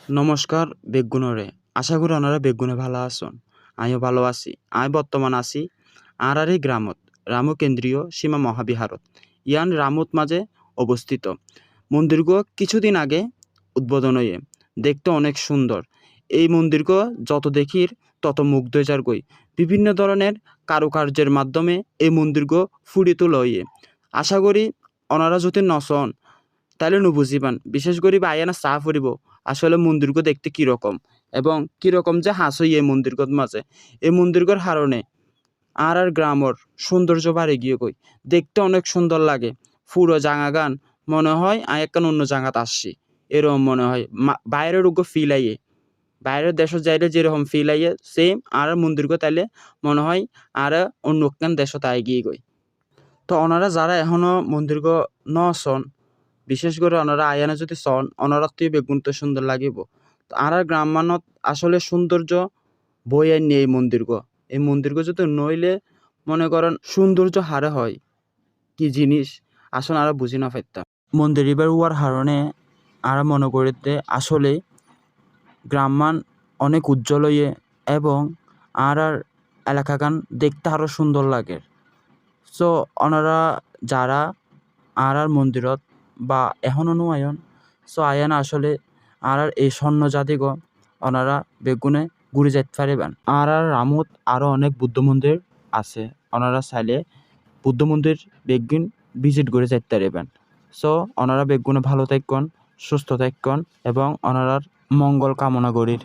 নমস্কার বেগুনরে আশা করি ওনারা বেগুনে ভালো আছেন। আমিও ভালো আছি। আমি বর্তমান আছি আরারি গ্রামত রামু কেন্দ্রীয় সীমা মহাবিহারত ইয়ান রামুত মাঝে অবস্থিত। মন্দিরগো কিছুদিন আগে উদ্বোধন হয়ে দেখতে অনেক সুন্দর। এই মন্দিরগো যত দেখির তত মুগ্ধ হয়ে গই। বিভিন্ন ধরনের কারুকার্যের মাধ্যমে এই মন্দিরগো ফুটিয়ে তোলা হয়ে। আশা করি ওনারা যদি নসন তাহলে বুঝিবান, বিশেষ করে আয়ানা চা ফুরিব আসলে মন্দিরগো দেখতে কিরকম এবং কিরকম যে হাস হই এই মন্দিরগত মাঝে। এই মন্দিরগর হারণে আর গ্রামর সৌন্দর্য বাড়ে গিয়ে কই দেখতে অনেক সুন্দর লাগে। পুরো জাঙা গান মনে হয় একখান অন্য জায়গাত আসছি এরকম মনে হয়। বাইরের উগ্র ফিল আইয়ে, বাইরের দেশত যাইলে যেরকম ফিল আইয়ে সেম আর মন্দিরগো তাইলে মনে হয় আর অন্য একখান দেশত আই গিয়ে গই। তো ওনারা যারা এখনো মন্দিরগো ন সন, বিশেষ করে ওনারা আয়ানা যদি সন ওনারা তুই বেগুন তো সুন্দর লাগিব। তো আর গ্রাম মানত আসলে সৌন্দর্য বই আইন এই মন্দিরগো। এই মন্দিরগো যদি নইলে মনে করেন সৌন্দর্য হারে হয় কি জিনিস আসলে আর বুঝি না পাইতাম। মন্দির এবার হওয়ার হারণে আর মনে করিতে আসলে গ্রামমান অনেক উজ্জ্বল হইয়ে এবং আর এলাকাগান দেখতে আরও সুন্দর লাগে। সো ওনারা যারা আর মন্দিরত বা এখনও নো আয়ন সো আয়ান আসলে আর এই স্বর্ণ জাতিগো ওনারা বেগুনে ঘুরে যেতে পারিবেন। আর রামুত আরও অনেক বুদ্ধ মন্দির আছে, ওনারা চাইলে বুদ্ধ মন্দির বেগুন ভিজিট করে যেতে পারিবেন। সো ওনারা বেগুনে ভালো থাকুন, সুস্থ থাকুন এবং ওনারার মঙ্গল কামনা করির।